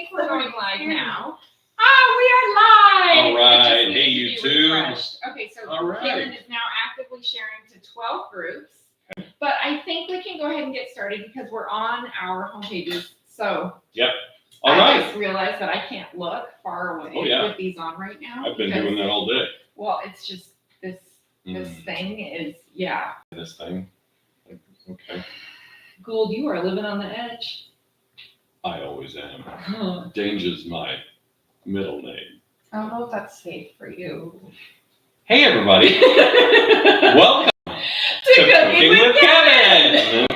think we're going live now. We are live! All right, It just hey needs to be YouTube. refreshed. Okay, so Caitlin is now actively sharing to 12 groups. But I think we can go ahead and get started because we're on our home pages. So Yep. All I right. just realized that I can't look far away with these on right now. I've been doing that all day. Well, it's just this thing is, yeah. This thing. Okay. Gould, you are living on the edge. I always am. Danger's my middle name. I don't know if that's safe for you. Hey, everybody. Welcome to Cooking with Kevin.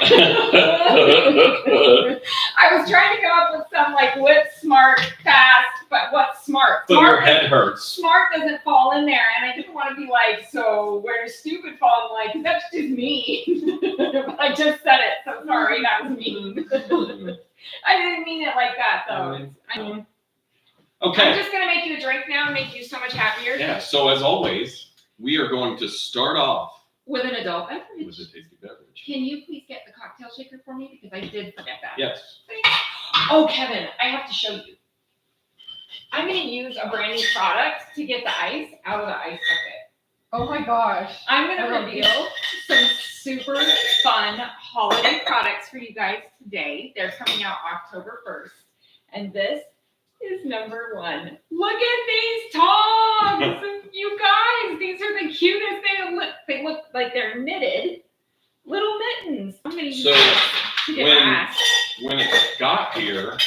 I was trying to come up with some like whip smart, fast, but what's smart? But your head hurts. Smart doesn't fall in there, and I didn't want to be like, so where's stupid fall in, like, 'cause that's just me. But I just said it, so sorry, that was mean. I didn't mean it like that, though. Okay. I'm just gonna make you a drink now and make you so much happier. Yeah. So as always, we are going to start off with an adult beverage. with a tasty beverage. Can you please get the cocktail shaker for me? Because I did forget that. Yes. Oh, Kevin, I have to show you. I'm going to use a brand new product to get the ice out of the ice bucket. Oh my gosh. I'm going to reveal some super fun holiday products for you guys today. They're coming out October 1st. And this is number one. Look at these tongs! You guys, these are the cutest. They look like they're knitted little mittens. I'm going to use this to get my ass. When it got here,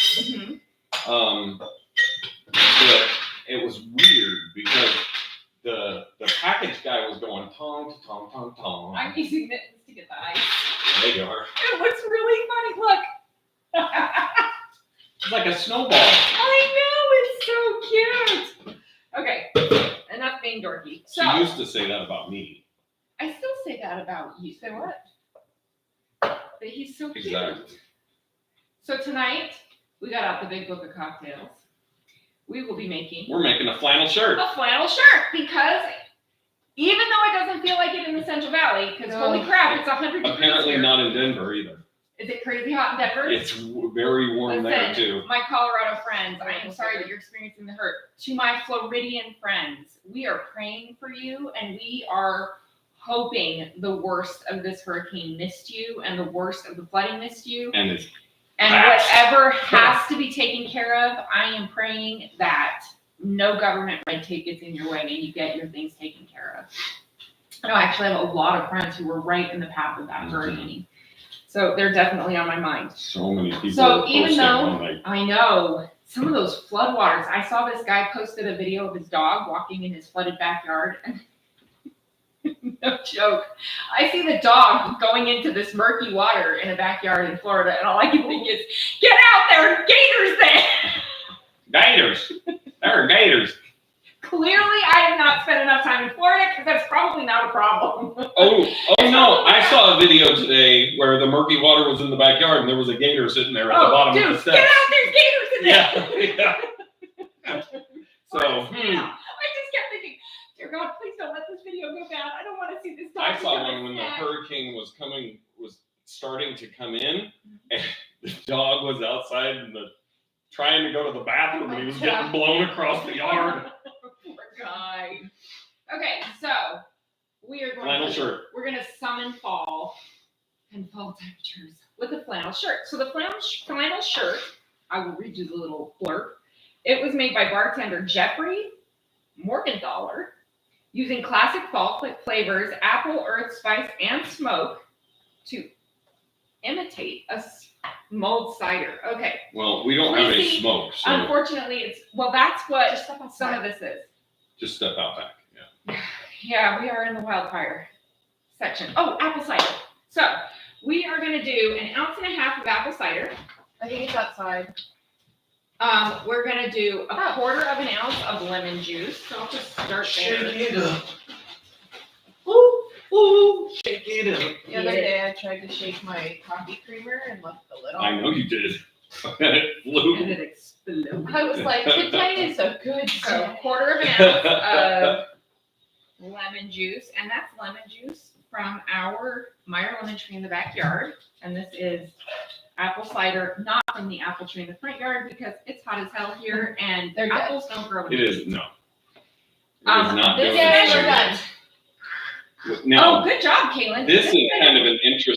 it was weird because the package guy was going tong to tong tong tong. I'm using mittens to get the ice. There you are. It looks really funny. Look. It's like a snowball. I know, it's so cute. Okay, enough being dorky. So, She used to say that about me. I still say that about you. Say what? But he's so cute. Exactly. So tonight, we got out the big book of cocktails. We will be making... We're making a flannel shirt. A flannel shirt, because even though it doesn't feel like it in the Central Valley, because holy crap, it's 100 degrees Apparently here. not in Denver either. Is it crazy hot in Denver? It's very warm there too. My Colorado friends, I am sorry that you're experiencing the hurt. To my Floridian friends, we are praying for you, and we are hoping the worst of this hurricane missed you, and the worst of the flooding missed you. And whatever has to be taken care of, I am praying that no government red tape gets in your way and you get your things taken care of. I actually have a lot of friends who were right in the path of that hurricane. So they're definitely on my mind. So many people. So even though I know some of those floodwaters, I saw this guy posted a video of his dog walking in his flooded backyard. And no joke. I see the dog going into this murky water in a backyard in Florida, and all I can think is, get out there, gators there! Gators! There are gators. Clearly, I have not spent enough time in Florida, because that's probably not a problem. Oh no, I saw a video today where the murky water was in the backyard, and there was a gator sitting there at the bottom of the steps. Get out, there's gators in there! Yeah. So, I just kept thinking, dear God, please don't let this video go bad. I don't want to see this dog. I saw one when the hurricane was starting to come in, and the dog was outside and trying to go to the bathroom, and he was getting blown across the yard. Poor guy. Okay, so we are flannel shirt. We're going to summon fall and fall temperatures with a flannel shirt. So the flannel shirt, I will read you the little blurb. It was made by bartender Jeffrey Morgenthaler, using classic fall flavors, apple, earth, spice, and smoke to imitate a mulled cider. Okay. Well, we don't have any smoke, so unfortunately, that's what some of this is. Just step out back. Yeah. Yeah, we are in the wildfire section. Oh, apple cider. So we are going to do 1.5 ounces of apple cider. I think it's outside. We're going to do 1/4 ounce of lemon juice. So I'll just start there. Shake it up. Ooh. Shake it up. The other day I tried to shake my coffee creamer and left the lid on. I know you did. And it flew. And it exploded. I was like, tonight is a good So 1/4 ounce of lemon juice. And that's lemon juice from our Meyer lemon tree in the backyard. And this is apple cider, not from the apple tree in the front yard because it's hot as hell here and They're dead. apples don't grow. It is no. It is not This doing is anything. done. Now, Oh, good job, Caitlin. this is kind of an interesting.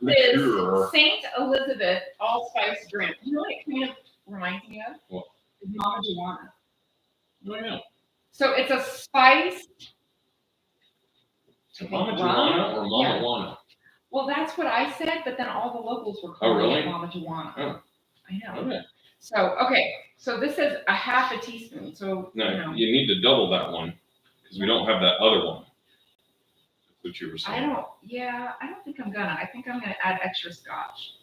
Is Saint Elizabeth allspice drink. You know what it kind of reminds me of? What? Is Mama Juana. Oh, yeah. So it's a spice. Mama rum? Juana or Mama Yeah. Juana? Well, that's what I said, but then all the locals were Oh, calling really? it Mama Juana. Oh. I know. Okay. So, okay. So this is a half a teaspoon. So, No, you know, you need to double that one because we don't have that other one. That's what you were I saying. don't think I'm gonna. I think I'm gonna add extra scotch.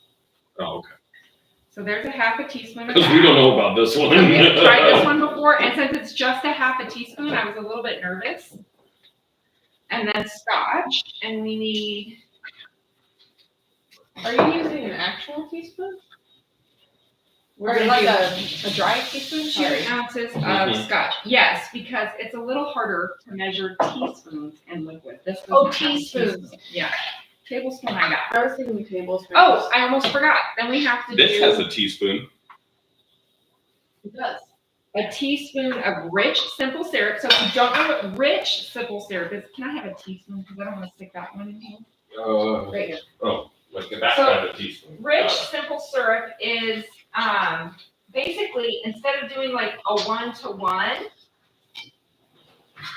Oh, okay. So there's a half a teaspoon of Because we don't know about this one. So we've tried this one before, and since it's just a half a teaspoon, I was a little bit nervous. And then scotch, and we need. Are you using an actual teaspoon? We're Or gonna like do a dry teaspoon? 2 Sorry. ounces of Mhm. scotch. Yes, because it's a little harder to measure teaspoons in liquid. This Oh, doesn't have teaspoons. teaspoons. Yeah, tablespoon I got. I was thinking tablespoons. Oh, I almost forgot. Then we have to This do has a teaspoon. It does. a teaspoon of rich simple syrup. So if you don't know what rich simple syrup is, can I have a teaspoon? Because I don't want to stick that one in here. Right here. Oh, like that So, kind of teaspoon. Rich simple syrup is basically instead of doing like a 1-to-1,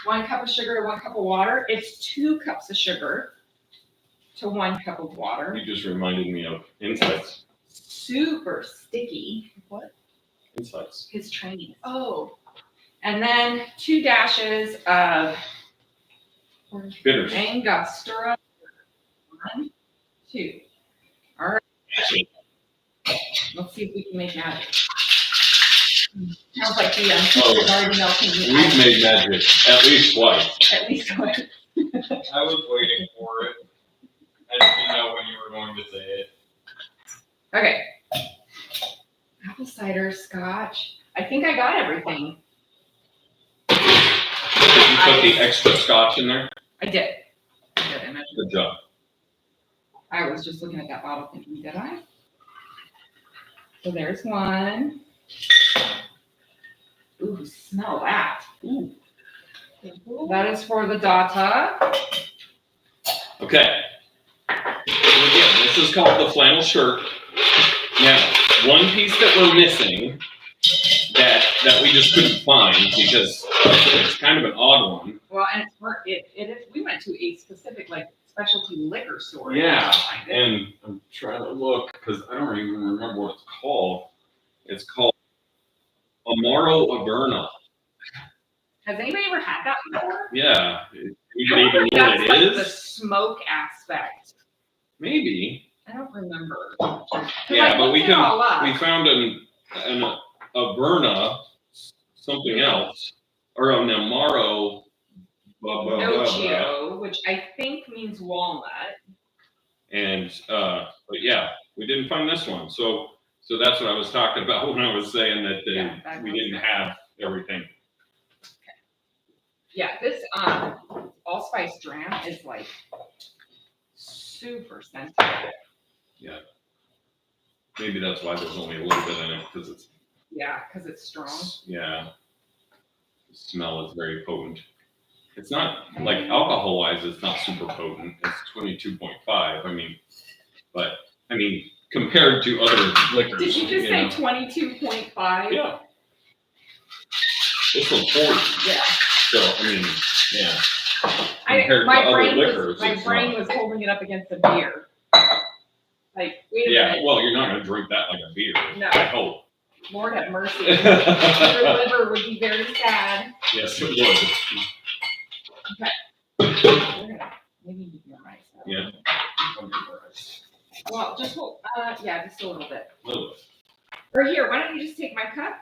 1 cup of sugar to 1 cup of water, it's 2 cups of sugar to 1 cup of water. You just reminded me of Insights. Super sticky. What? Insights. His training. Oh. And then 2 dashes of Bitters. Angostura. 1, 2. All right. Let's see if we can make magic. Sounds like the Oh, already melting. We've made magic at least twice. At least one. I was waiting for it. I just didn't know when you were going to say it. Okay. Apple cider, scotch. I think I got everything. Did you put the extra scotch in there? I did. I measured. Good job. I was just looking at that bottle thinking, did I? So there's 1. Ooh, smell that. Ooh. That is for the data. Okay. So again, this is called the flannel shirt. Now, one piece that we're missing that we just couldn't find because it's kind of an odd one. Well, and we went to a specific like specialty liquor store. Yeah, to find it. and I'm trying to look because I don't even remember what it's called. It's called Amaro Averna. Has anybody ever had that before? Yeah. I Anybody wonder even if know that's what like it the is? smoke aspect. Maybe. I don't remember. 'Cause Yeah, I but we looked it all up. we found an Averna something else or an Amaro. Blah, blah, blah, blah. Nochio, which I think means walnut. And but yeah, we didn't find this one. So that's what I was talking about when I was saying that we didn't have everything. Yeah, this allspice dram is like super sensitive. Maybe that's why there's only a little bit in it because it's Yeah, because it's strong. yeah. The smell is very potent. It's not like alcohol wise, it's not super potent. It's 22.5. I mean, compared to other liquors. Did you just say know. 22.5? Yeah. It's from 40. Yeah. So I mean, yeah. Compared to My other brain liquors, was it's brain not. was holding it up against a beer. Like, wait a Yeah. minute. Well, you're not gonna drink that like a beer. No. I hope. Lord have mercy. Your liver would be very sad. Yes, it would. Maybe you can rice that. Yeah. Well, just hold, just a little bit. A little bit. Or here, why don't you just take my cup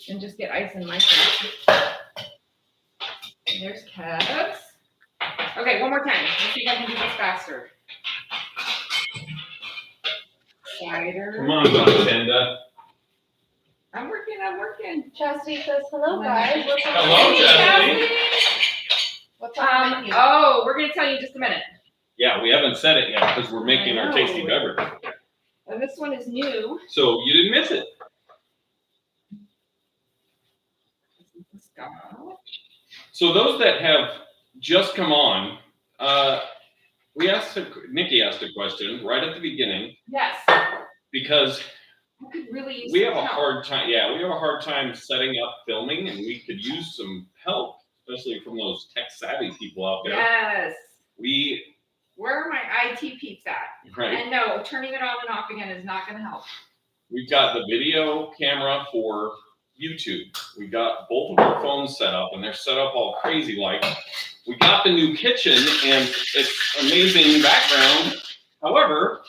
and just get ice in my cup. There's cups. Okay, one more time. Let's see if I can do this faster. Cider. Come on, Donatenda. I'm working. Chastity says hello, guys. What's up? Hello, Hey, Chastity. What's on the menu? Oh, we're gonna tell you in just a minute. Yeah, we haven't said it yet because we're making our tasty know. beverage. And this one is new. So you didn't miss it. This is the Scotch. So those that have just come on, Nikki asked a question right at the beginning Yes. because I could really use we some have a help. hard time. Yeah, we have a hard time setting up filming, and we could use some help, especially from those tech savvy people out there. Yes. Where are my IT peeps at? Right. And no, turning it on and off again is not going to help. We've got the video camera for YouTube. We got both of our phones set up, and they're set up all crazy like. We got the new kitchen, and it's amazing background. However,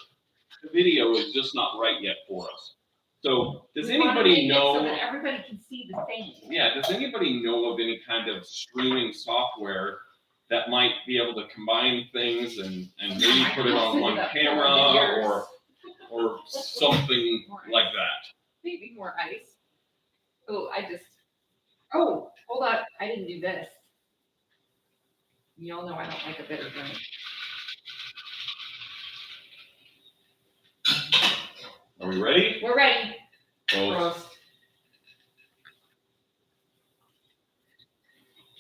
the video is just not right yet for us. So does anybody know? So that everybody can see the same. Yeah, does anybody know of any kind of streaming software that might be able to combine things and maybe put it on one camera or something like that? Maybe more ice. Oh, oh, hold up. I didn't do this. You all know I don't like a bitter drink. Are we ready? We're ready. Well, Roast.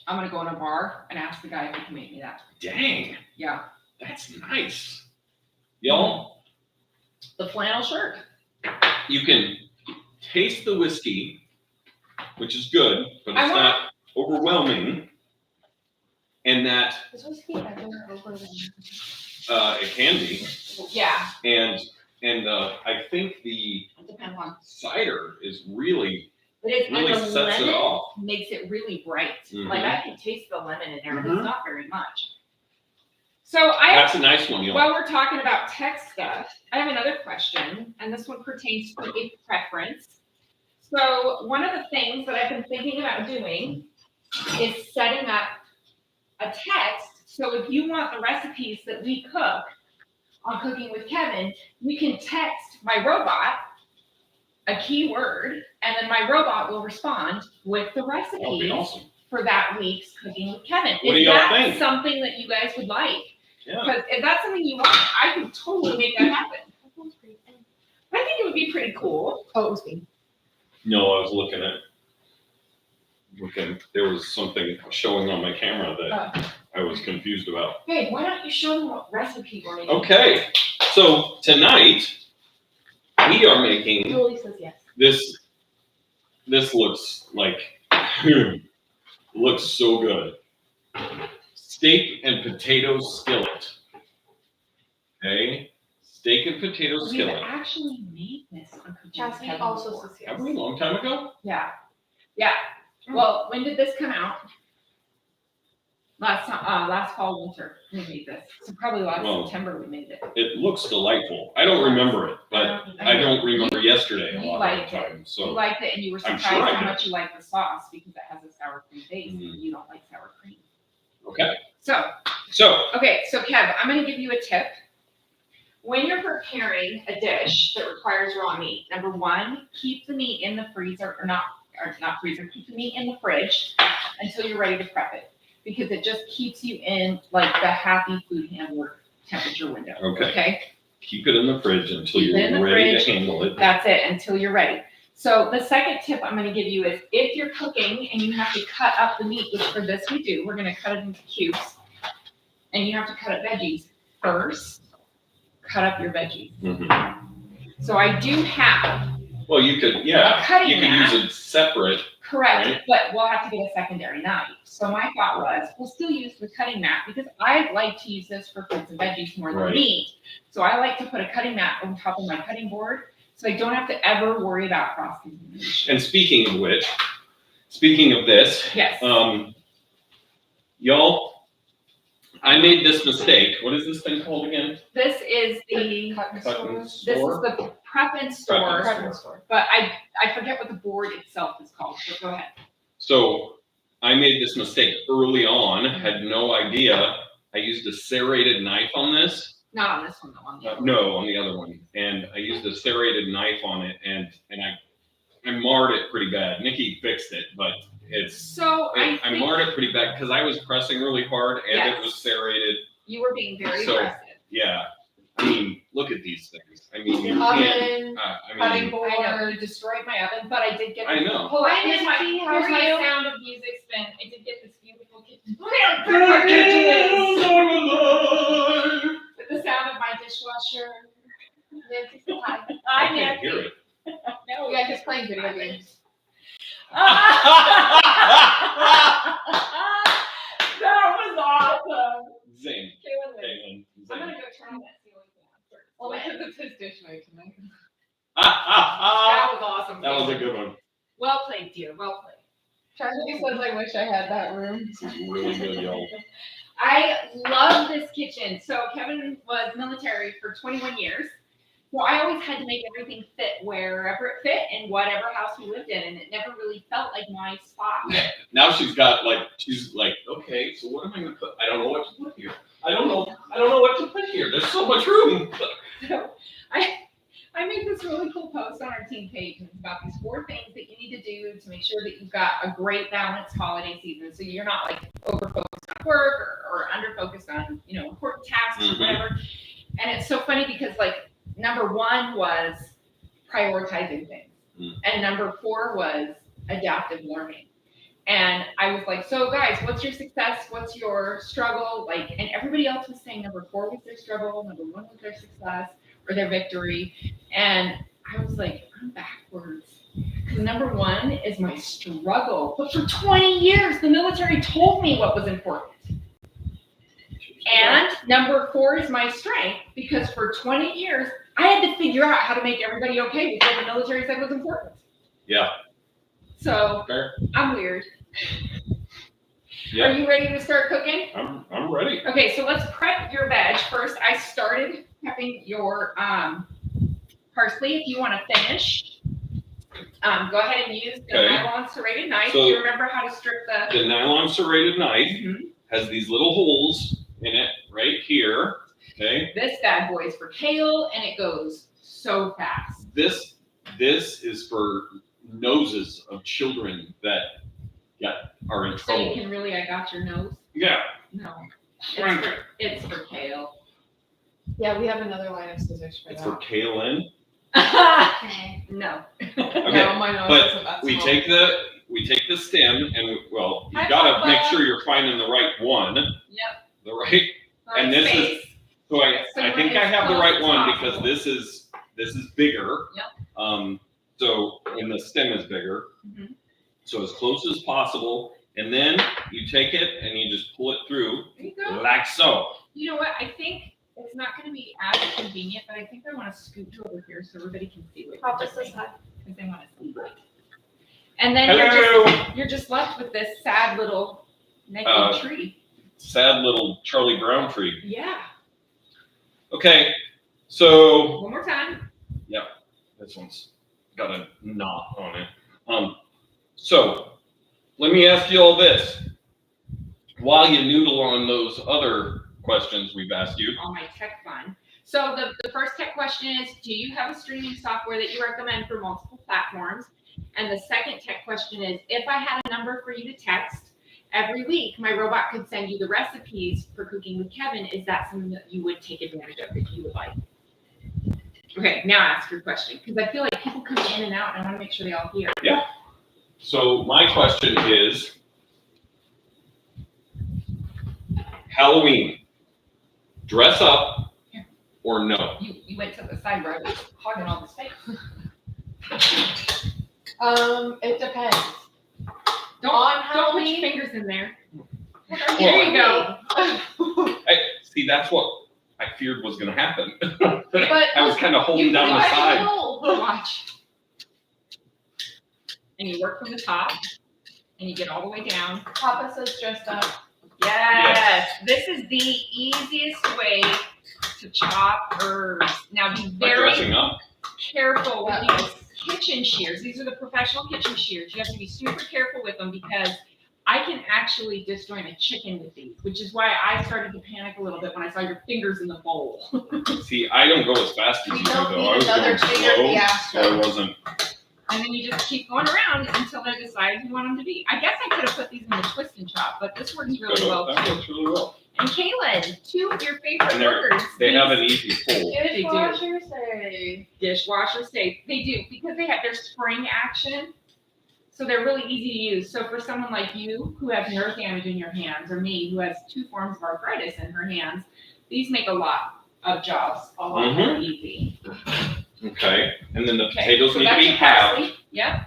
I'm gonna go in a bar and ask the guy if he can make me that. dang, Yeah. that's nice. Y'all, The flannel shirt. you can taste the whiskey, which is good, but it's not overwhelming. And that Is whiskey ever over the it can be. Yeah. And I think the It depends on. cider is really But it's really and the sets it lemon off. makes it really bright. Mhm. Like I can taste the lemon in there, but Mhm. it's not very much. So That's a nice one, y'all. while we're talking about tech stuff, I have another question, and this one pertains to a preference. So one of the things that I've been thinking about doing is setting up a text. So if you want the recipes that we cook on Cooking with Kevin, we can text my robot a keyword, and then my robot will respond with the That'll be recipes awesome. for that week's Cooking with Kevin. What do Is y'all that think? something that you guys would like? Yeah. Because if that's something you want, I can totally make that happen. I think it would be pretty cool. Oh, it was me. No, I was looking. There was something showing on my camera that I was confused about. Babe, why don't you show them what recipe we're making? Okay, so tonight we are making Julie says yes. this. This looks like looks so good. Steak and potato skillet. Okay, steak and potato We've skillet. actually made this on Cooking with Chastity Kevin also before. says yes. Have we a long time ago? Yeah. Yeah. Well, when did this come out? Last fall, winter, we made this. So probably last Well, September we made it. It looks delightful. I don't remember it, but I don't remember yesterday a You lot of liked the it. time. You So liked it, and you were I'm surprised sure I how did. much you liked the sauce because it has a sour cream base, Mhm. and you don't like sour cream. okay. So, Kev, I'm going to give you a tip. When you're preparing a dish that requires raw meat, number one, keep the meat in the freezer, or not freezer, keep the meat in the fridge until you're ready to prep it, because it just keeps you in like the happy food handler temperature window. Okay. Keep it in the fridge until Keep it in you're the ready fridge. to handle it. That's it, until you're ready. So the second tip I'm going to give you is if you're cooking and you have to cut up the meat, which for this we do, we're going to cut it into cubes, and you have to cut up veggies first. Cut up your veggies. Mhm. So I do have Well, you could, a cutting you could mat. use it separate. Correct, Right. but we'll have to get a secondary knife. So my thought was, we'll still use the cutting mat because I like to use this for fruits and veggies more than Right. meat. So I like to put a cutting mat on top of my cutting board, so I don't have to ever worry about cross contamination. And speaking of this, Yes. y'all, I made this mistake. What is this thing called again? This is the Cut and Cut store. and this is store? the prep and store, Prep Cut and store. but I forget what the board itself is called. So go ahead. So I made this mistake early on, had no idea. I used a serrated knife on this. Not on this one, though. On the other. No, on the other one. And I used a serrated knife on it, and I marred it pretty bad. Nikki fixed it, but So I I marred it pretty bad because I was pressing really hard and Yes. it was serrated. You were being very So- aggressive. Yeah. I mean, look at these things. I mean, you Oven, can't. cutting board. I know you destroyed my oven, but I did get. I know. Hold on, Hi, here's my Nancy, how are you? sound of music spin. I did get this beautiful kitchen. Look at how good our kitchen is. With the sound of my dishwasher. Nancy, say hi. I can't hear it. No, Yeah, just playing video games. That was awesome. Zing. Caitlin wins. Caitlin. I'm gonna Zing. go turn on that ceiling fan. Only because it's his dish night tonight. That was awesome. That was a Caitlin. good one. Well played, dear. Well played. Charlie says, I wish I had that room. This is really good, y'all. I love this kitchen. So Kevin was military for 21 years. So I always had to make everything fit wherever it fit in whatever house we lived in, and it never really felt like my spot. Now she's like, okay, so what am I gonna put? I don't know what to put here. I don't know what to put here. There's so much room. So I made this really cool post on our team page, and it's about these 4 things that you need to do to make sure that you've got a great balanced holiday season. So you're not like over focused on work or under focused on, important tasks or Mhm. whatever. And it's so funny because like number 1 was prioritizing things. Mm. And number 4 was adaptive learning. And I was like, so guys, what's your success? What's your struggle? And everybody else was saying number 4 was their struggle, number 1 was their success or their victory. And I was like, I'm backwards. Because number 1 is my struggle. But for 20 years, the military told me what was important. And number 4 is my strength, because for 20 years, I had to figure out how to make everybody okay with what the military said was important. Yeah. So Fair. I'm weird. Yeah. Are you ready to start cooking? I'm ready. Okay, so let's prep your veg. First, I started prepping your parsley. If you want to finish, go ahead and use the Okay. nylon serrated knife. So- Do you remember how to strip the? The nylon serrated knife Mhm. has these little holes in it right here. Okay. This bad boy is for kale, and it goes so fast. This is for noses of children that are in So you trouble. can really, I got your nose? Yeah. No. Right. It's for kale. Yeah, we have another line of scissors for It's for that. Kaylin. No. No, my nose but isn't that We small. take the stem and you Hi, gotta Papa. make sure you're finding the right one. Yep. The right. And this is- So I So you think want I have the as right close one as because possible. this is bigger. Yep. So and the stem is bigger. Mhm. So as close as possible, and then you take it and you just pull it through There you go. like so. You know what? I think it's not going to be as convenient, but I think I want to scoot over here so everybody can see what Papa you're says doing. hi. Because they want to see it. And then Hello. you're just left with this sad little naked Uh, tree. Sad little Charlie Brown tree. Yeah. Okay, so One more time. this one's got a knot on it. So let me ask you all this. While you noodle on those other questions we've asked you, On my tech fun. So the first tech question is, do you have a streaming software that you recommend for multiple platforms? And the second tech question is, if I had a number for you to text every week, my robot could send you the recipes for cooking with Kevin. Is that something that you would take advantage of if you would like? Okay, now ask your question, because I feel like people come in and out and I want to make sure they all hear. so my question is, Halloween, dress up or no? You went to the side where I was hogging all the space. It depends. Don't On put your Halloween? fingers in there. Well, There you go. See, that's what I feared was going to happen. But I was kind of holding you down the guys side. know. Watch. And you work from the top, and you get all the way down. Papa says dressed up. Yes. This is the easiest way to chop herbs. Now be Like very dressing up. careful with these kitchen shears. These are the professional kitchen shears. You have to be super careful with them because I can actually disjoint a chicken with these, which is why I started to panic a little bit when I saw your fingers in the bowl. See, I don't go as fast as We you do, don't though. need I was another going trigger slow, fiasco. so I wasn't. And then you just keep going around until they decide you want them to be. I guess I could have put these in the twist and chop, but this works really well That too. works really well. And Kaylin, two of your favorite And they're- burgers. They have an easy pull. They do. Dishwasher say. Dishwasher safe. They do because they have their spring action. So they're really easy to use. So for someone like you who has nerve damage in your hands, or me who has 2 forms of arthritis in her hands, these make a lot of jobs a lot more easy. Okay, and then the Okay, potatoes so need to that's be your halved. parsley. Yep.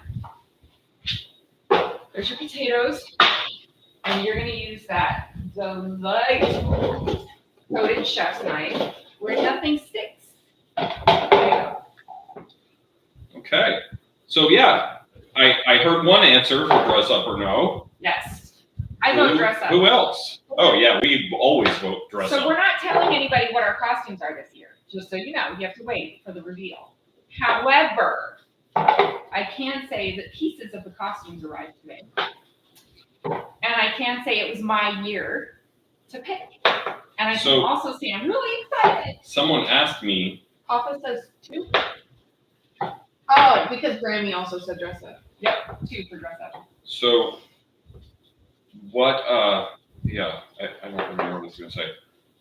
There's your potatoes. And you're going to use that delightful coated chef's knife where nothing sticks. There you go. Okay, so yeah, I heard one answer for dress up or no. Yes. I vote dress up. Who else? Oh yeah, we always vote dress So up. we're not telling anybody what our costumes are this year, just so you know. You have to wait for the reveal. However, I can say that pieces of the costumes arrived today. And I can say it was my year to pick. And I So- can also say I'm really excited. Someone asked me, Papa says 2. Oh, because Grammy also said dress up. 2 for dress up. so what, yeah, I don't remember what I was gonna say.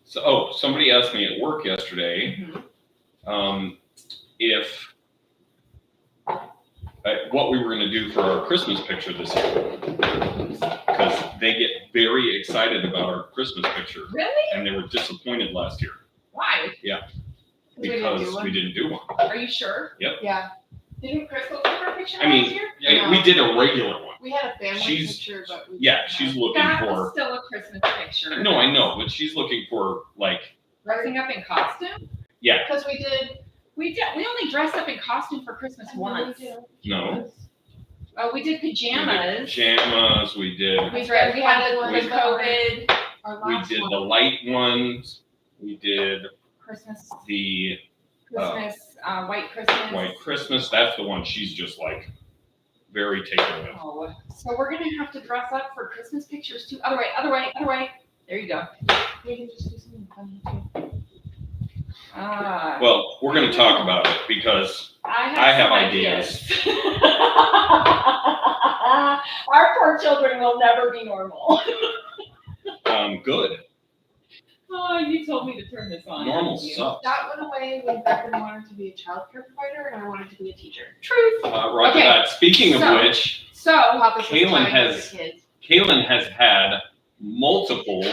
So, somebody asked me at work yesterday, if, what we were gonna do for our Christmas picture this year. Because they get very excited about our Christmas picture, Really? and they were disappointed last year Why? because we didn't do one. Are you sure? Yeah. Didn't Crystal take our picture I mean, last year? Yeah, we did a regular one. We had a family She's- picture, but we Yeah, she's looking That for. was still a Christmas picture. No, I know, but she's looking for like, Dressing up in costume? because we did. We only dressed up in costume for Christmas once. no. We did We did pajamas. pajamas. We did. We had one the COVID Our We last did one. the light ones. We did Christmas, the white Christmas. white Christmas. That's the one she's just like very taken with. Oh, so we're gonna have to dress up for Christmas pictures too. Other way. There you go. We can just do something funny too. Well, we're going to talk about it because I have have some ideas. Our poor children will never be normal. good. Oh, you told me to turn this on. Normal didn't you? sucks. That went away when Beckham wanted to be a childcare provider and I wanted to be a teacher. Truth. Roger Okay, that. Speaking of so- which, So, Papa says Kaylin fine has- with the kids. Kaylin has had multiple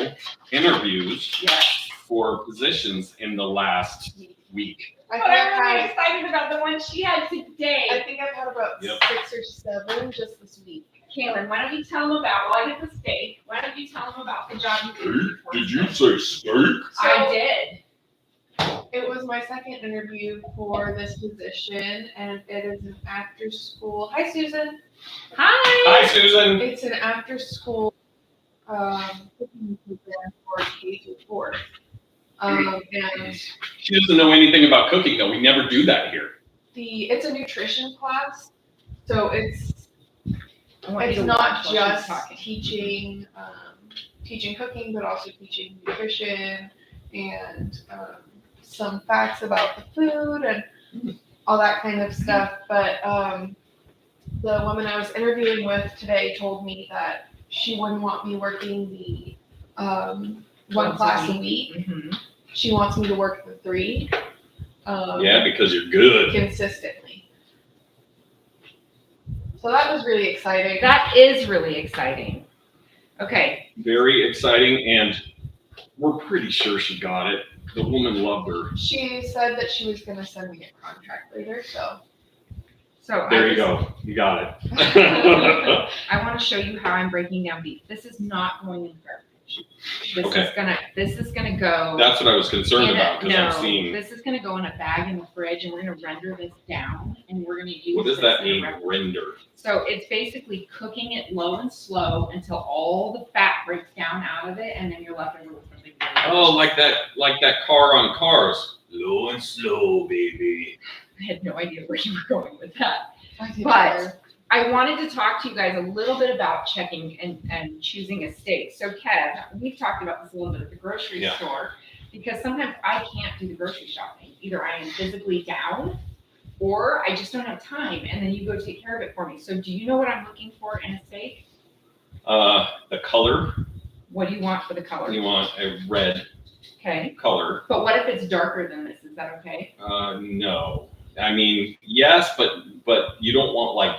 interviews yes. for positions in the last week. I But think I'm really I've had, excited about the one she had I today. think I've had about Yep. 6 or 7 just this week. Kaylin, why don't you tell them about, well, I did the steak. Why don't you tell them about the job you did? say steak? I did. It was my second interview for this position, and it is an after school. Hi, Susan. Hi. Hi, Susan. It's an after school cooking program for K through 4. And She doesn't know anything about cooking, though. We never do that here. it's a nutrition class, so it's I want you it's to not watch while she's just talking. teaching cooking, but also teaching nutrition and some facts about the food and all that kind of stuff. But the woman I was interviewing with today told me that she wouldn't want me working the one class a week. Mhm. She wants me to work the 3 Yeah, because you're good. consistently. So that was really exciting. That is really exciting. Okay. Very exciting, and we're pretty sure she got it. The woman loved her. She said that she was going to send me a contract later, so. So There I you just- go. You got it. I want to show you how I'm breaking down beef. This is not going in the garbage. This is gonna go. That's what I was concerned in about, because no, I'm seeing, this is gonna go in a bag in the fridge, and we're gonna render this down, and we're gonna use. what does this that in a mean, rep- render? So it's basically cooking it low and slow until all the fat breaks down out of it, and then you're left over with something. really Oh, like that car on Cars. Low and slow, baby. I had no idea where you were going with that. I didn't But- either. I wanted to talk to you guys a little bit about checking and choosing a steak. So Kev, we've talked about this a little bit at the grocery Yeah. store, because sometimes I can't do the grocery shopping. Either I am physically down or I just don't have time, and then you go take care of it for me. So do you know what I'm looking for in a steak? The color, What do you want for the color? You want a red Okay. color. But what if it's darker than this? Is that okay? No. I mean, yes, but you don't want like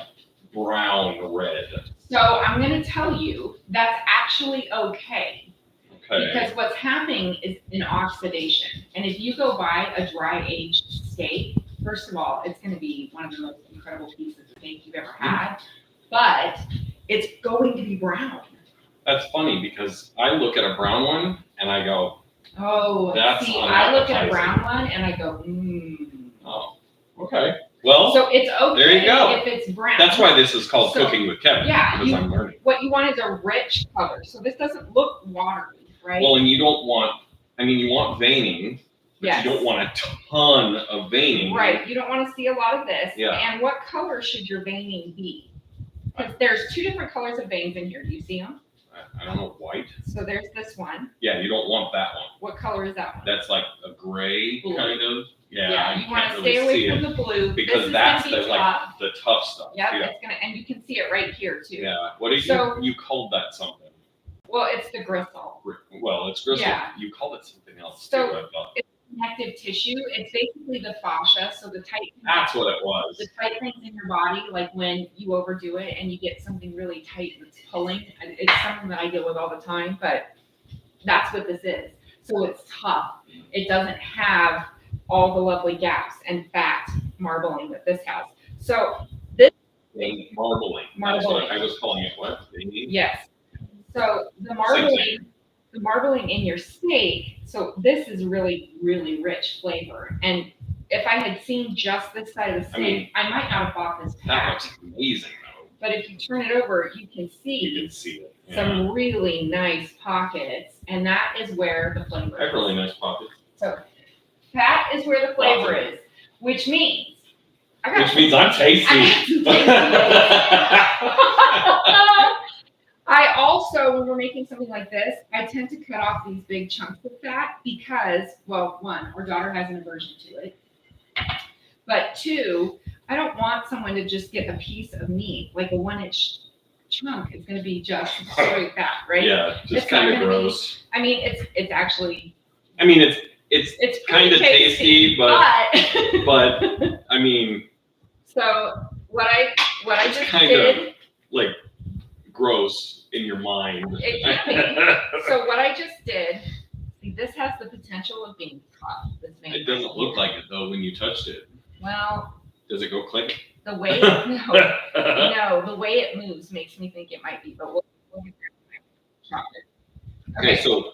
brown red. So I'm going to tell you that's actually okay. Okay. Because what's happening is an oxidation. And if you go buy a dry aged steak, first of all, it's going to be one of the most incredible pieces of steak you've ever had. But it's going to be brown. That's funny because I look at a brown one and I go, Oh, that's see, I look at a unappetizing. brown one and I go, Oh, okay. Well, So it's okay there you go. if it's brown. that's why this is called So, Cooking with Kevin. yeah, because I'm learning. What you want is a rich color. So this doesn't look watery, right? Well, and you don't want, you want veining, but Yes. you don't want a ton of veining. Right. You don't want to see a lot of this. Yeah. And what color should your veining be? Because there's two different colors of veins in here. Do you see them? I don't know, white. So there's this one. Yeah, you don't want that one. What color is that one? That's like a gray Blue. kind of. Yeah, you want can't to really stay away see from it the blue. because this is that's gonna the be tough. like the tough stuff. Yep, Yeah. it's gonna, and you can see it right here too. Yeah. What did So- you called that something? Well, it's the gristle. Well, it's gristle. Yeah. You called it something else So- too. I thought. Connective tissue. It's basically the fascia. So the tight. That's what it was. The tight things in your body, like when you overdo it and you get something really tight that's pulling. And it's something that I deal with all the time, but that's what this is. So it's tough. It doesn't have all the lovely gaps and fat marbling that this has. So Marbling. That's what I was calling it. What? Veining? yes. So the Same marbling in your steak. So this is really, really rich flavor. And if I had seen just this side of the steak, I might not have bought this That pack. looks amazing though. But if you turn it over, you can You see can see it. Yeah. some really nice pockets, and that is where the flavor I have really is. nice pockets. So that is where the flavor is, which means Which means I'm tasty. I also, when we're making something like this, I tend to cut off these big chunks of fat because, well, one, our daughter has an aversion to it. But two, I don't want someone to just get a piece of meat, like a 1-inch chunk. It's going to be just straight fat, right? Yeah, just It's kind not of gonna be- gross. I mean, it's actually, I mean, it's it's kind of pretty tasty, but I mean, So what I It's just kinda- did, like gross in your mind. it can be. So what I just did, see, this has the potential of being tough. This vein It doesn't look like it though when you touched it. Well, Does it go click? the way no, the way it moves makes me think it might be, but we'll get there. Okay, so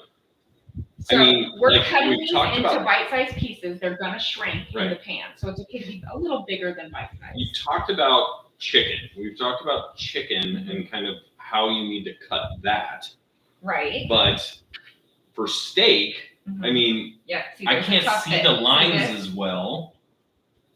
So I mean, we're like cutting we've these talked into about- bite-sized pieces. They're gonna shrink in the Right. pan, so it's okay to be a little bigger than bite-sized. you talked about chicken. We've talked about chicken and kind of how you need to cut that. Right. But for steak, Mhm. I mean, Yeah. See, I there's a can't tough see bit. the See lines this? as well.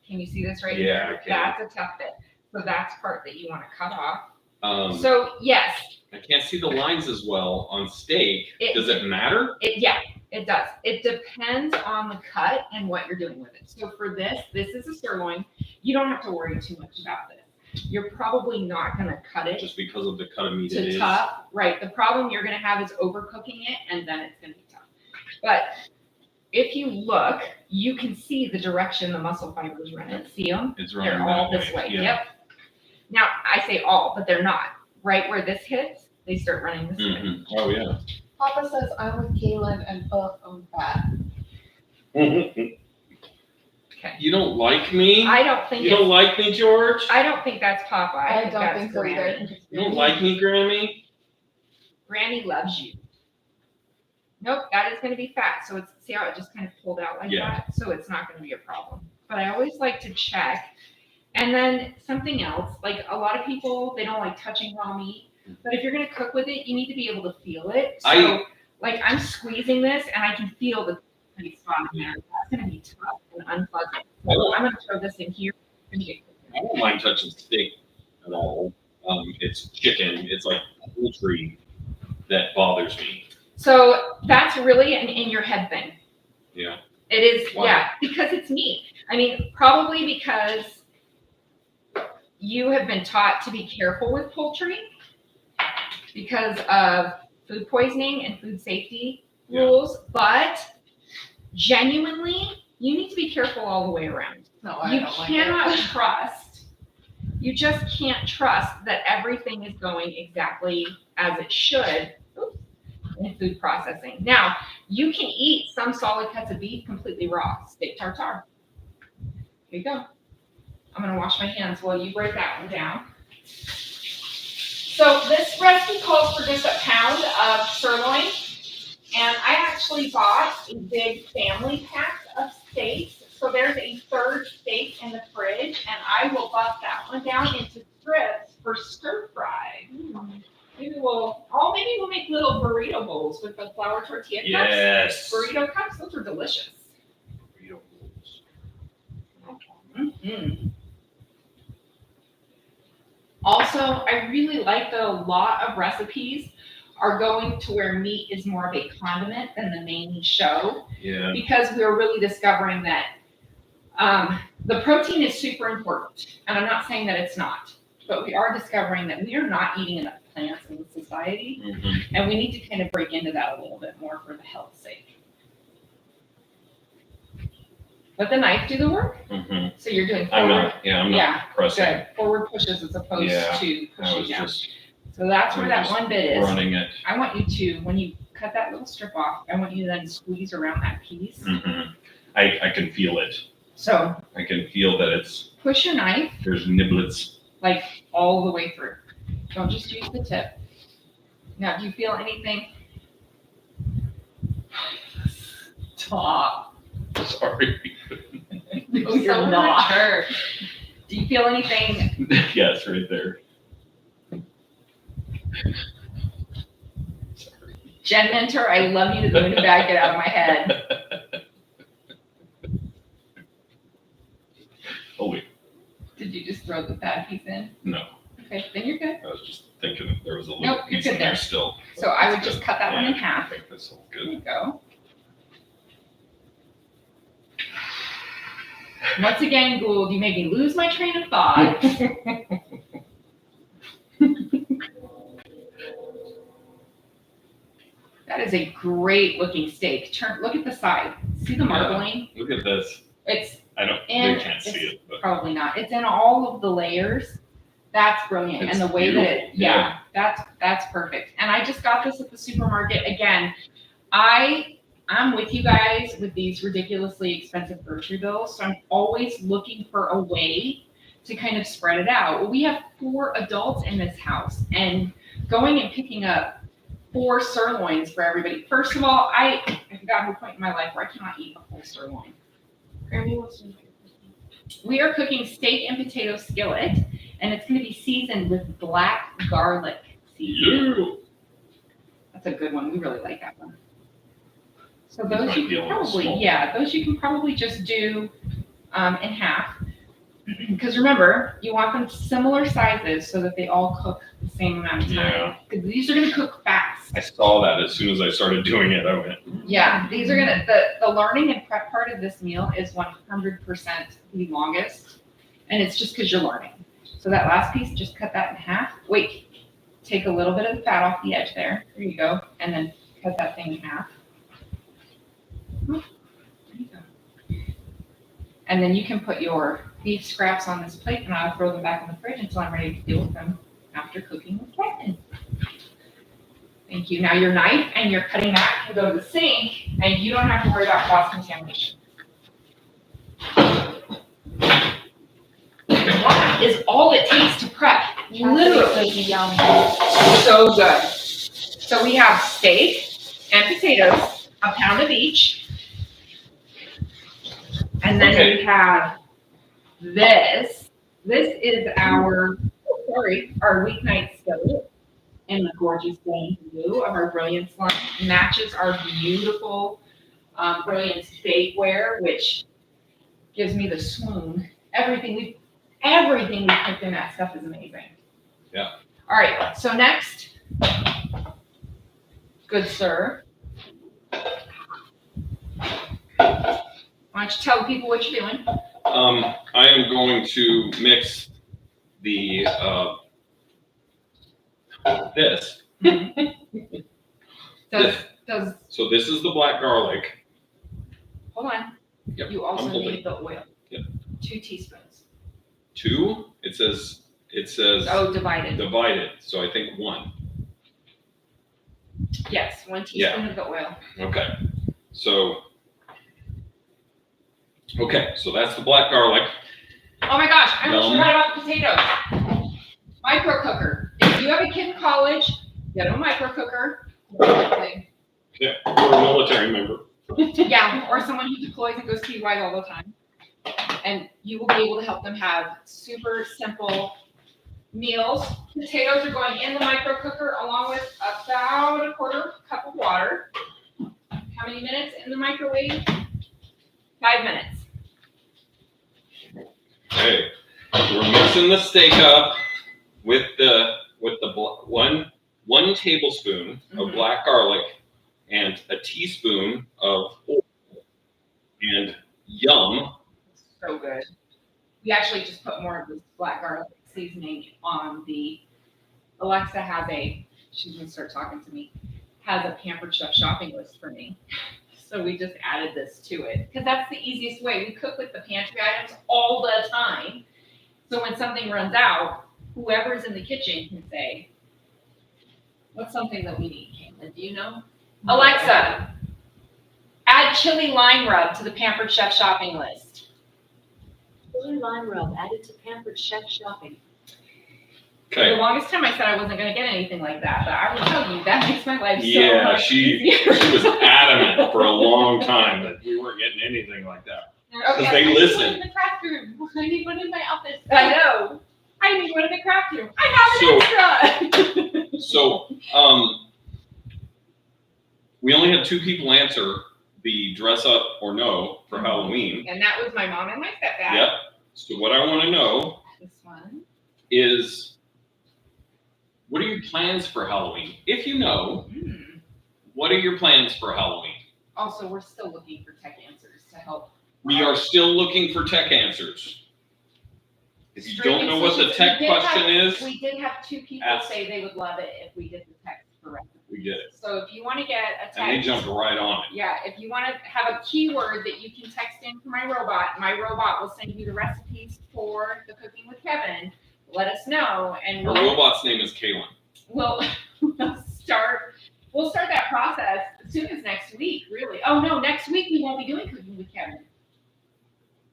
Can you see this right Yeah, here? I can. That's a tough bit. So that's part that you want to cut off. Um, So yes, I can't see the lines as well on steak. It- Does it matter? it does. It depends on the cut and what you're doing with it. So for this is a sirloin. You don't have to worry too much about this. You're probably not going to cut it Just because of the cut of meat it to is. tough. Right. The problem you're going to have is overcooking it, and then it's going to be tough. But if you look, you can see the direction the muscle fibers run in. See them? It's running They're all that this way. Yeah. Yep. Now I say all, but they're not. Right where this hits, they start running this way. Mhm. Oh yeah. Papa says I'm with Kaylin and both own fat. Okay. You don't like me? I don't think You don't it's, like me, George? I don't think that's Popeye. I think don't that's think so either. I Granny. think it's You don't like me, Grammy? Granny loves you. Nope, that is going to be fat. So it's, see how it just kind of pulled out like Yeah. that? So it's not going to be a problem. But I always like to check. And then something else, like a lot of people, they don't like touching raw meat. But if you're going to cook with it, you need to be able to feel it. So like I'm squeezing this and I can feel the pretty spot in there. That's going to be tough and unpleasant. So I'm going to throw this in here. I don't mind touching steak at all. It's chicken. It's like poultry that bothers me. So that's really an in your head thing. Yeah. It is, Why? yeah, because it's meat. I mean, probably because you have been taught to be careful with poultry because of food poisoning and food safety Yeah. rules, but genuinely, you need to be careful all the way around. No, I You don't like cannot it. trust. You just can't trust that everything is going exactly as it should in food processing. Now, you can eat some solid cuts of beef completely raw, steak tartare. Here you go. I'm gonna wash my hands while you break that one down. So this recipe calls for just a pound of sirloin, and I actually bought a big family pack of steaks. So there's a third steak in the fridge, and I will bust that one down into strips for stir fry. Maybe we'll make little burrito bowls with the flour tortilla cups. Yes. Burrito cups, those are delicious. Burrito bowls. Mm-hmm. Also, I really like that a lot of recipes are going to where meat is more of a condiment than the main show, Yeah. because we're really discovering that the protein is super important. And I'm not saying that it's not, but we are discovering that we are not eating enough plants in society, Mm-hmm. and we need to kind of break into that a little bit more for the health's sake. Let the knife do the work. Mm-hmm. So you're doing I'm forward. not. Yeah, I'm not Yeah, pressing. good. Forward pushes as opposed Yeah, to I pushing was down. just So that's where that just one bit is. running it. I want you to, when you cut that little strip off, I want you to then squeeze around that piece. Mm-hmm. I can feel it. So I can feel that push your knife there's niblets. like all the way through. Don't just use the tip. Now, do you feel anything? Stop. Sorry. No, So you're not. mature. Do you feel anything? Yes, right there. Sorry. Jen Mentor, I love you to the moon and back. Get out of my head. Oh wait, Did you just throw the bad piece in? no. Okay, then you're good. I was just thinking if there was a little Nope, you're piece good in there there. still. So I would That's just good. cut that one Yeah, in half. I think that's all There good. you go. Once again, Gould, you made me lose my train of thought. That is a great looking steak. Look at the side. See the marbling? Look at this. It's I don't. And They can't see it's it, but probably not. It's in all of the layers. That's brilliant. It's And the way that it, beautiful. yeah, that's perfect. And I just got this at the supermarket. Again, I'm with you guys with these ridiculously expensive grocery bills. So I'm always looking for a way to kind of spread it out. Well, we have 4 adults in this house, and going and picking up 4 sirloins for everybody. First of all, I've gotten to a point in my life where I cannot eat a whole sirloin. Grammy wants to We are cooking steak and potato skillet, and it's going to be seasoned with black garlic seasoning. yeah. That's a good one. We really like that one. So These those might you be a can little probably, small. yeah, those you can probably just do in half. Because remember, you want them similar sizes so that they all cook the same amount of time. Yeah. Because these are going to cook fast. I saw that as soon as I started doing it. I went. Yeah, these are gonna, the learning and prep part of this meal is 100% the longest, and it's just because you're learning. So that last piece, just cut that in half. Wait, take a little bit of the fat off the edge there. There you go, and then cut that thing in half. There you go. And then you can put your beef scraps on this plate, and I'll throw them back in the fridge until I'm ready to deal with them after cooking with Kevin. Thank you. Now your knife and your cutting mat can go to the sink, and you don't have to worry about cross contamination. That is all it takes to prep. Literally. yum. So good. So we have steak and potatoes, a pound of each. And then Okay. we have this. This is our weeknight skillet in the gorgeous green blue of our Brilliance line. Matches our beautiful Brilliance bakeware, which gives me the swoon. Everything we cooked in that stuff is amazing. Yeah. All right, so next, good sir. Why don't you tell the people what you're doing? I am going to mix the this Does So this is the black garlic. hold on. Yep, You also I'm holding. need the oil. Yep. 2 teaspoons. 2. It says Oh, divided. divided. So I think 1. Yes, 1 teaspoon of the oil. Okay. So that's the black garlic. Oh my gosh, I almost Yum. forgot about the potatoes. Micro cooker. If you have a kid in college, get a micro cooker. Yeah, or a military member. Yeah, or someone who deploys and goes TY all the time. And you will be able to help them have super simple meals. Potatoes are going in the micro cooker along with about a 1/4 cup of water. How many minutes in the microwave? 5 minutes. Okay, we're mixing the steak up with the one tablespoon of black garlic and a teaspoon of oil and yum. So good. We actually just put more of this black garlic seasoning on the. Alexa has she's gonna start talking to me, has a Pampered Chef shopping list for me. So we just added this to it because that's the easiest way. We cook with the pantry items all the time. So when something runs out, whoever's in the kitchen can say, what's something that we need, Caitlin? Do you know? Alexa, add chili lime rub to the Pampered Chef shopping list. Chili lime rub added to Pampered Chef shopping. The Okay. longest time I said I wasn't going to get anything like that, but I will tell you, that makes my life so Yeah, much easier. she was adamant for a long time that we weren't getting anything like that. Okay, they I need listen. one in the craft room. I need one in my office. I know. I need one in the craft room. I have an extra. So, we only had 2 people answer the dress up or no for Halloween. And that was my mom and my stepdad. Yep. So what I want to know This one. is, what are your plans for Halloween? If you know, what are your plans for Halloween? Also, we're still looking for tech answers to help. We are still looking for tech answers. If you don't know what the tech question is, We did have 2 people ask. say they would love it if we did the text for recipes. we get it. So if you want to get a text. And they jumped right on it. Yeah, if you want to have a keyword that you can text in for my robot will send you the recipes for the Cooking with Kevin. Let us know, and Our robot's name is Kaylin. we'll start that process as soon as next week, really. Oh no, next week we won't be doing Cooking with Kevin.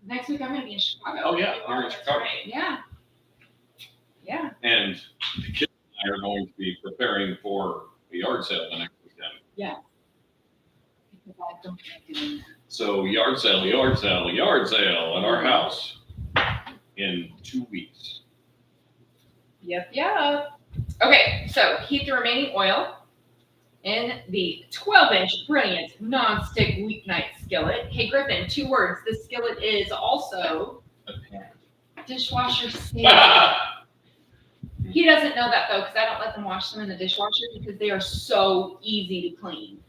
Next week I'm going to be in Chicago. Oh yeah, you're in That's Chicago. right. Yeah. Yeah. And the kids and I are going to be preparing for the yard sale the next weekend. Because I don't like doing that. So yard sale at our house in 2 weeks. Yep. Okay, so heat the remaining oil in the 12-inch brilliant non-stick weeknight skillet. Hey Griffin, 2 words. This skillet is also dishwasher safe. He doesn't know that though, because I don't let them wash them in the dishwasher because they are so easy to clean.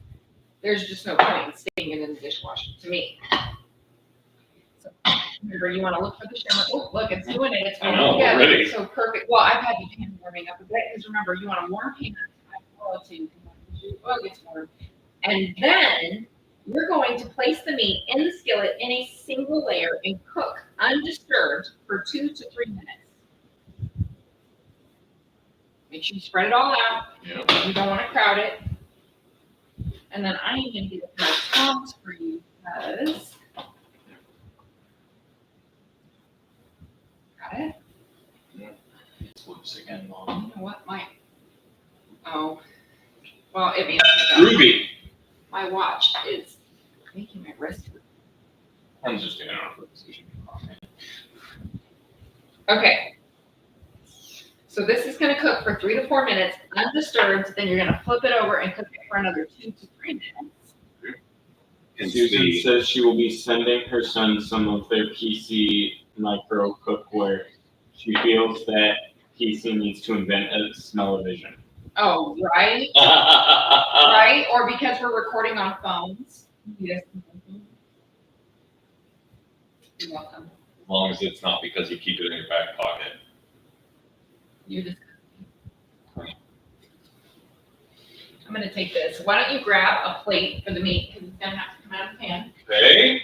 There's just no point in sticking it in the dishwasher to me. So remember, you want to look for the shimmer. Oh, look, it's doing it. It's I going know, together. already. So perfect. Well, I've had the pan warming up a bit because remember, you want a warm pan. Oh, it gets warm. And then we're going to place the meat in the skillet in a single layer and cook undisturbed for 2 to 3 minutes. Make sure you spread it all out. Yep. You don't want to crowd it. And then I am going to get my tongs for you because. Got it? Whoops again, You Mom. know what? Well, it means Ruby. my watch is making my wrist hurt. I'm just doing it for position. Okay. So this is going to cook for 3 to 4 minutes undisturbed. Then you're going to flip it over and cook it for another 2 to 3 minutes. And Susan the, says she will be sending her son some of their PC micro cookware. She feels that PC needs to invent a smell-o-vision. Oh, right. Right? Or because we're recording on phones. Yes. You're welcome. as long as it's not because you keep it in your back pocket. You're just. I'm gonna take this. Why don't you grab a plate for the meat because it's gonna have to come out of the pan. Okay.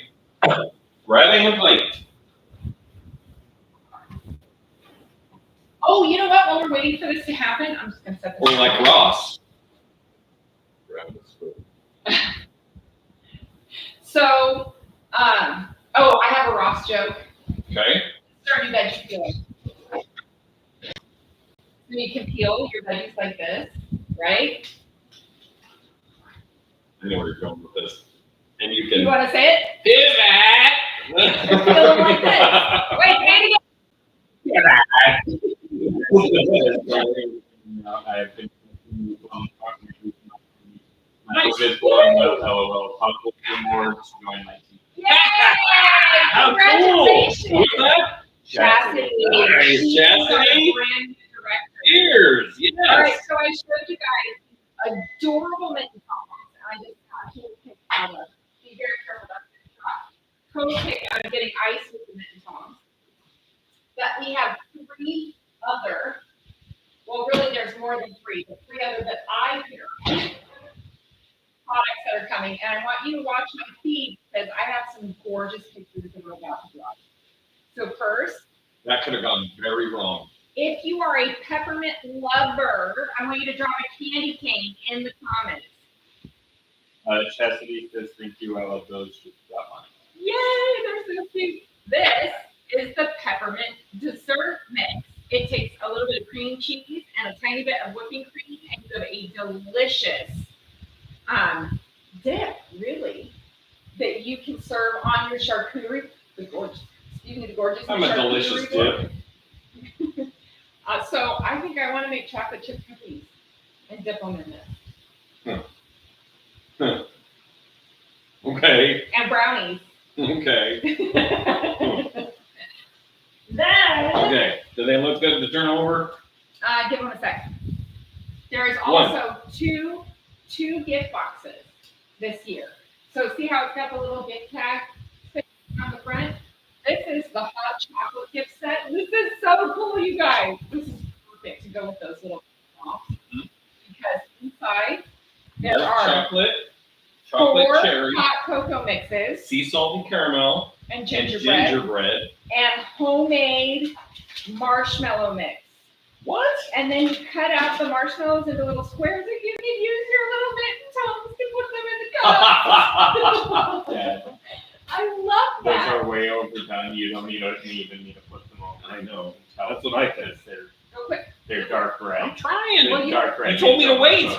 Grabbing a plate. Oh, you know what? While we're waiting for this to happen, I'm just gonna set this. Or like Ross. Grab a spoon. So, oh, I have a Ross joke. Okay. Start your veggie peeling. So you can peel your veggies like this, right? I know where you're going with this. And you You can want to say it? pivot. Peel them like this. Wait, say it I've been my is blowing up, LOL. Public awards join my team. Yay! How cool! Congratulations! What's that? Chastity. Nice, She's our Chastity. brand new director. Ears. Yes. All right, so I showed you guys adorable mitten poms. I just actually picked out of. Be very careful about this shot. Co-pick out of getting ice with the mitten poms. But we have 3 other. Well, really, there's more than 3, but 3 other that I hear products that are coming, and I want you to watch my feed because I have some gorgeous pictures that I'm about to drop. So first, That could have gone very wrong. if you are a peppermint lover, I want you to drop a candy cane in the comments. Chastity says, thank you, I love those. Just got mine. Yay, they're so cute. This is the peppermint dessert mix. It takes a little bit of cream cheese and a tiny bit of whipping cream, and you have a delicious dip, really, that you can serve on your charcuterie. The gorgeous I'm a delicious charcuterie dip. board. So I think I want to make chocolate chip cookies and dip them in this. Okay. And brownies. Okay. Then, Okay. Do they look good to turn over? give them a sec. There is One. also two gift boxes this year. So see how it's got the little gift tag on the front? This is the hot chocolate gift set. This is so cool, you guys. This is perfect to go with those little box because inside there Milk are chocolate 4 cherry, hot cocoa mixes sea salt and caramel, and and gingerbread gingerbread. and homemade marshmallow mix. What? And then you cut out the marshmallows into little squares and you can use your little mitten tongs to put them in the cup. Yeah, I love those that. are way overdone. You don't even need to put them on. I know. Tell That's what I think. because Real quick. they're dark red. I'm trying. Well, They're you- dark red. You told me to wait.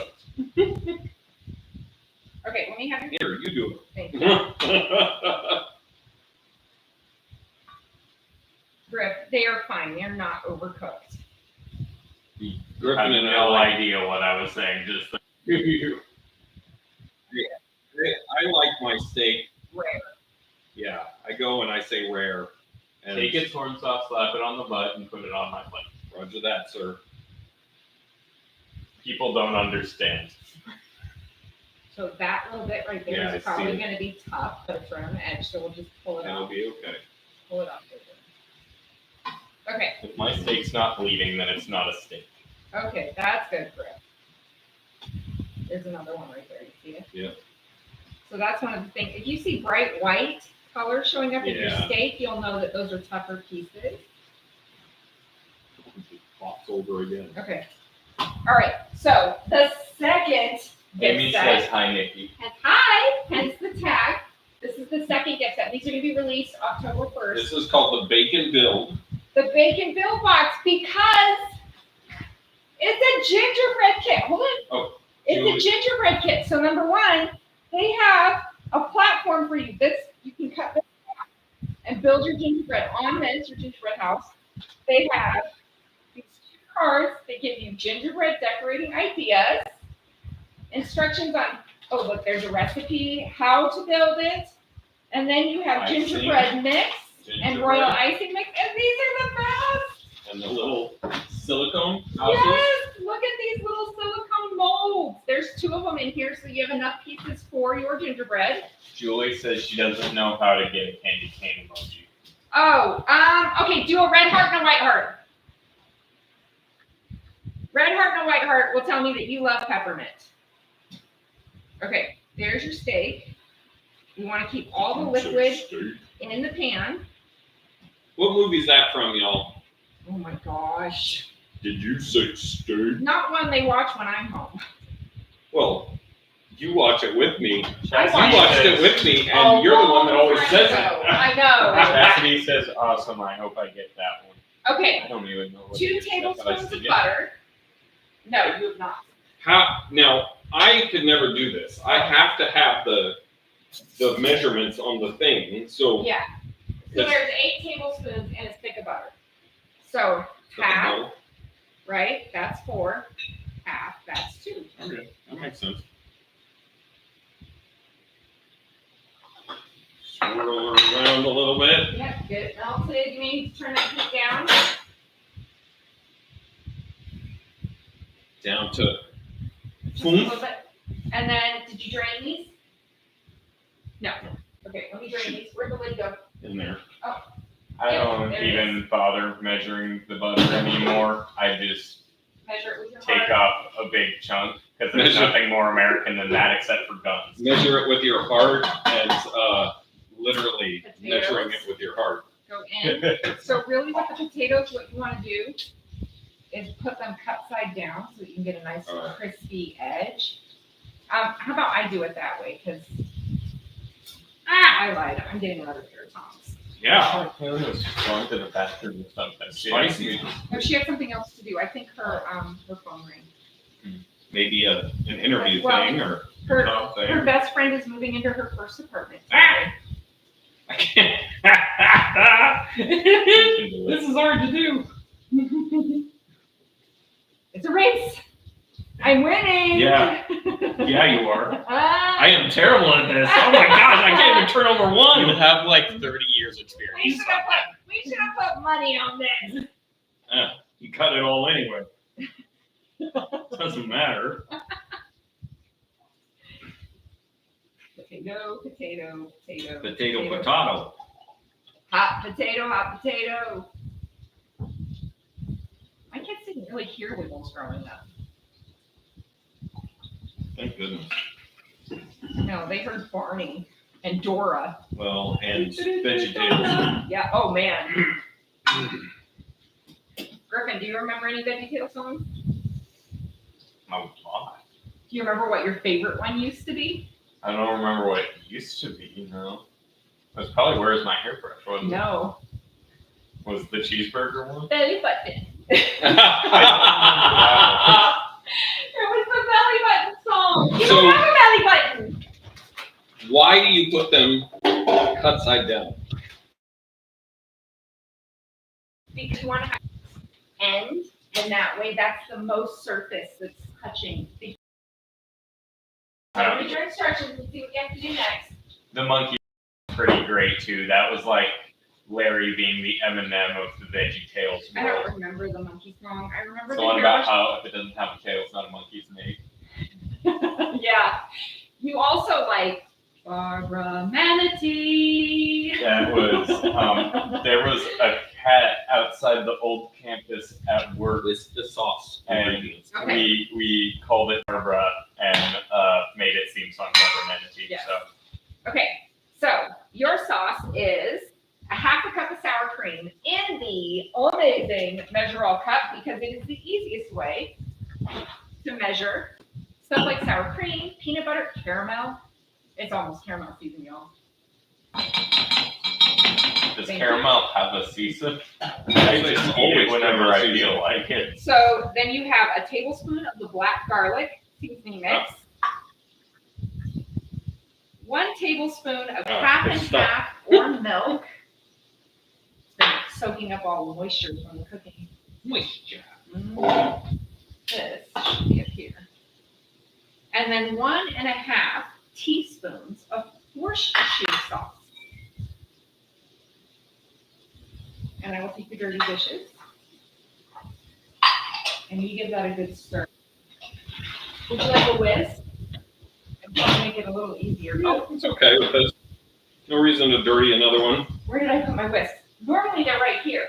Okay, let me have your Here, you do thank you. it. Grip. They are fine. They're not overcooked. I Griffin have and no I. idea what I was saying. Just I like my steak. Rare. Yeah, I go and I say rare. And take its horns off, slap it on the butt, and put it on my plate. Roger that, sir. People don't understand. So that little bit right there Yeah, I is see probably it. going to be tough, but it's around the edge, so we'll just pull it That'll off. be okay. Pull it off. Okay. If my steak's not bleeding, then it's not a steak. Okay, that's good, Grip. There's another one right there. You see it? Yeah. So that's one of the things. If you see bright white color showing up in your Yeah. steak, you'll know that those are tougher pieces. Pops over again. Okay. All right. So the second Amy gift says set. hi, Nikki. And hi, hence the tag. This is the second gift set. These are going to be released October 1st. This is called the bacon build. The bacon bill box because it's a gingerbread kit. Hold on. Oh, It's Julie. a gingerbread kit. So number one, they have a platform for you. This you can cut this out and build your gingerbread on this, your gingerbread house. They have these 2 cards. They give you gingerbread decorating ideas, instructions on, oh look, there's a recipe, how to build it, and then you have Icing. gingerbread mix and Gingerbread. royal icing mix, and these are the best. And the little silicone houses. Yes, look at these little silicone molds. There's 2 of them in here, so you have enough pieces for your gingerbread. Julie says she doesn't know how to get a candy cane emoji. Oh, okay, do a red heart and a white heart. Red heart and a white heart will tell me that you love peppermint. Okay, there's your steak. You want to keep all the liquid in the pan. What movie's that from, y'all? Oh my gosh. Did you say steak? Not one they watch when I'm home. Well, you watch it with me. I You watch watched it with me, and you're the one that always says it. I know. Cassidy says, awesome, I hope I get that one. Okay, I don't even know what 2 it is, but I tablespoons see of it. butter. No, you have not. Now, I could never do this. I have to have the measurements on the thing. So Yeah. So there's 8 tablespoons and a stick of butter. So half, right? That's 4. Half, that's 2. Okay, that makes sense. Swirl it around a little bit. Yep, get it melted. You need to turn that heat down. Down to Just a little bit. And then, did you drain these? No. Okay, let me drain these. Where'd the lid go? in there. I don't There it even bother measuring the butter anymore. I just Measure it with your take heart. off a big chunk because there's Measure. nothing more American than that except for guns. Measure it with your heart as literally Potatoes. measuring it with your heart. Go in. So really with the potatoes, what you want to do is put them cut side down so that you can get a nice Alright. crispy edge. How about I do it that way? Because I lied. I'm getting another pair of tongs. Yeah. I was going to the bathroom or something. Spicy. No, she had something else to do. I think her phone rang. Maybe an interview Well, thing or Her something. best friend is moving into her first apartment. I can't. This is hard to do. It's a race. I'm winning. Yeah. Yeah, you are. Ah. I am terrible at this. Oh my gosh, I can't even turn over one. You have like 30 years We experience. should have put money on this. You cut it all anyway. Doesn't matter. Potato, potato, potato. Potato. Hot potato, hot potato. My kids didn't really hear Wiggles growing up. Thank goodness. No, they heard Barney and Dora. Well, and VeggieTales. Yeah, oh man. Griffin, do you remember any VeggieTales songs? Oh, God. Do you remember what your favorite one used to be? I don't remember what it used to be, you know. It was probably Where's My Hairbrush, wasn't it? No. Was the cheeseburger one? Belly button. I It was the belly button song. You So- don't have a belly button. Why do you put them cut side down? Because you want to have end, and that way that's the most surface that's touching. So don't read your instructions and see what you have to do next. The monkey was pretty great, too. That was like Larry being the Eminem of the VeggieTales I world. don't remember the monkey song. I remember The the one about hero- how if it doesn't have a tail, it's not a monkey's mate. Yeah. You also like Barbara Manatee. That was, there was a cat outside the old campus at work, With the sauce. and Okay. we called it Barbara and made it seem like Barbara Manatee. Yeah. So Okay, so your sauce is a half a cup of sour cream in the amazing Measure All cup because it is the easiest way to measure stuff like sour cream, peanut butter, caramel. It's almost caramel season, y'all. does Thank caramel have a season? I I just just eat always it whenever caramel I season. feel like it. So then you have a tablespoon of the black garlic seasoning mix. 1 tablespoon of half and good stuff. half or milk. It's been soaking up all the moisture from the cooking. Moisture. This should be up here. And then 1.5 teaspoons of Worcestershire sauce. And I will take the dirty dishes. And you give that a good stir. Would you like a whisk? I'm trying to make it a little easier. Oh, it's okay with this. No reason to dirty another one. Where did I put my whisk? Normally they're right here.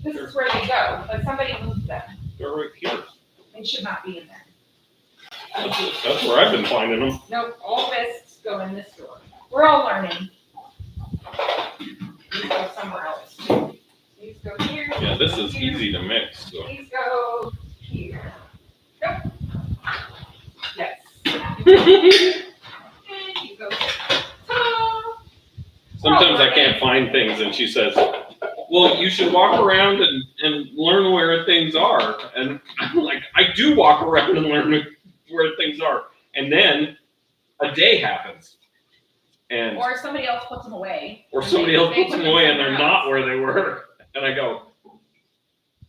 This is where they go, but somebody moved them. They're right here. They should not be in there. That's where I've been finding them. Nope, all this go in this door. We're all learning. These go somewhere else. These go here. Yeah, this is here. easy to mix. So. These go here. Yep. Yes. And you go ta-da. Sometimes I can't find things, and she says, "Well, you should walk around and learn where things are." And I'm like, "I do walk around and learn where things are." And then a day happens, and Or somebody else puts them away. or And somebody they- else they puts put them away, and they're somewhere not else. where they were. And I go,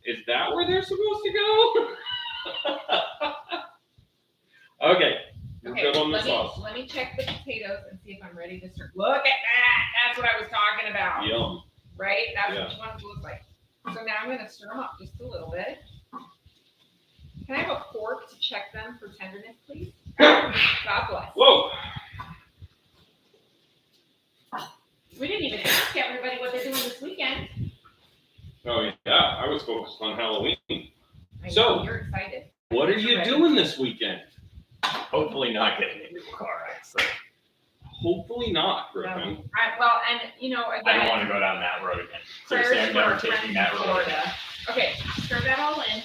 "Is that where they're supposed to go?" Okay, we're Okay, good on the let sauce. me check the potatoes and see if I'm ready to serve. Look at that. That's what I was talking about. Yum. Right? That's Yeah. what you want it to look like. So now I'm going to stir them up just a little bit. Can I have a fork to check them for tenderness, please? God bless. Whoa. We didn't even ask everybody what they're doing this weekend. Oh yeah, I was focused on Halloween. I So- know, you're excited. What are you doing this weekend? Hopefully not getting into a car accident. Hopefully not, No. Griffin. Well, and you know, I don't again, want to go down that road again. prayers Seriously, I'm for our never friends taking in that road again. Florida. Okay, stir that all in.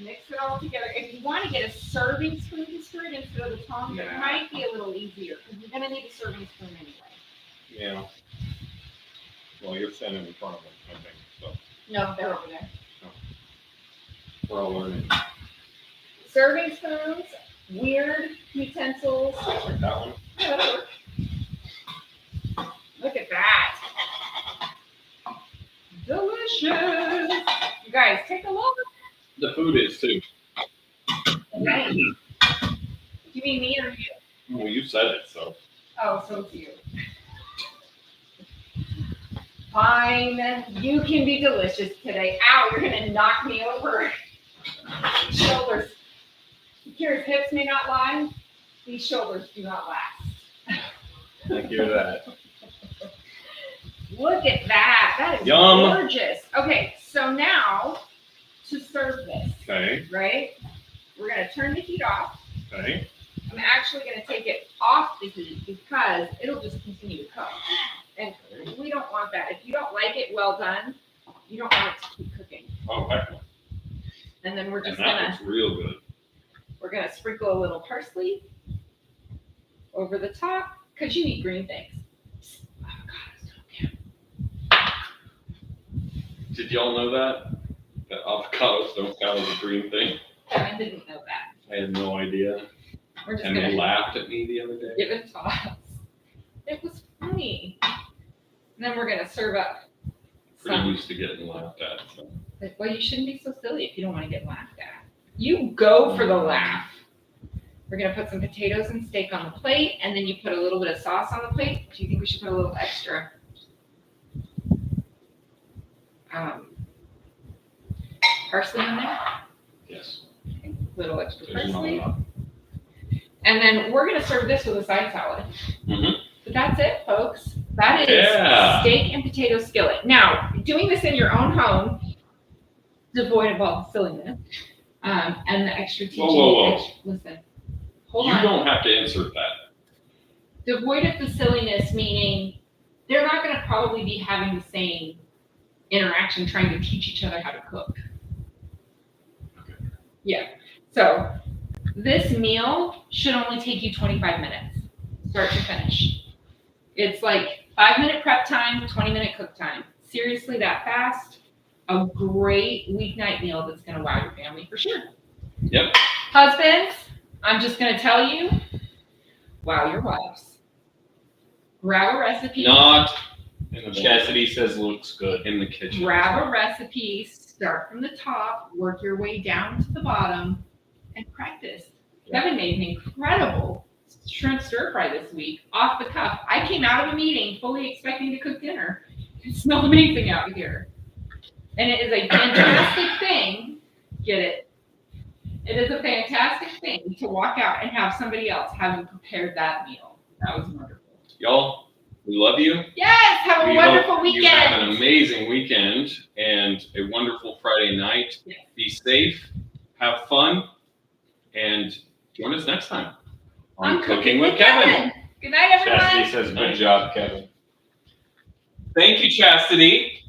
Mix it all together. If you want to get a serving spoon to stir it instead of the tongs, it Yeah. might be a little easier because you're gonna need a serving spoon anyway. Yeah. Well, you're standing in front of them, I think, so No, they're over there. we're all learning. Serving spoons, weird utensils. Like that one. Yeah, that'll work. Look at that. Delicious. You guys, take a look. The food is too. Okay. You mean me or you? Well, you said it, so. Oh, so it's you. Fine. You can be delicious today. Ow, you're gonna knock me over. Shoulders. Kira's hips may not lie. These shoulders do not last. I hear that. Look at that. That is Yum. gorgeous. Okay, so now to serve this, Okay, right? We're gonna turn the heat off. okay. I'm actually gonna take it off the heat because it'll just continue to cook. And we don't want that. If you don't like it well done, you don't want it to keep cooking. Oh, heck no. And then we're And just that gonna looks real good. sprinkle a little parsley over the top because you eat green things. Did y'all know that? That avocados don't count as a green thing? Kevin didn't know that. I had no idea. We're just And they gonna laughed at me the other day. give it to us. It was funny. And then we're gonna serve up Pretty some. used to getting laughed at, so. Well, you shouldn't be so silly if you don't want to get laughed at. You go for the laugh. We're gonna put some potatoes and steak on the plate, and then you put a little bit of sauce on the plate. Do you think we should put a little extra? Parsley in there? Yes. Little extra There's not parsley. enough. And then we're gonna serve this with a side salad. Mhm. But that's it, folks. That is Yeah. steak and potato skillet. Now, doing this in your own home, devoid of all the silliness, and the extra teaching. Whoa. Listen, hold You on. don't have to insert that. Devoid of the silliness, meaning they're not gonna probably be having the same interaction trying to teach each other how to cook. Yeah. So this meal should only take you 25 minutes, start to finish. It's like 5-minute prep time, 20-minute cook time. Seriously, that fast. A great weeknight meal that's gonna wow your family for sure. Yep. Husbands, I'm just gonna tell you, wow your wives. Grab a recipe. Not in the Chastity says looks good. in the kitchen. Grab a recipe, start from the top, work your way down to the bottom, and practice. Kevin made an incredible shrimp stir fry this week, off the cuff. I came out of a meeting fully expecting to cook dinner. It smelled amazing out here. And it is a fantastic thing, get it? It is a fantastic thing to walk out and have somebody else having prepared that meal. That was wonderful. Y'all, we love you. Yes, have a We wonderful hope weekend. You have an amazing weekend and a wonderful Friday night. Yes. Be safe have fun, and join us next time I'm cooking with Kevin. Good night, everyone. Chastity says, good job, Kevin. Thank you, Chastity.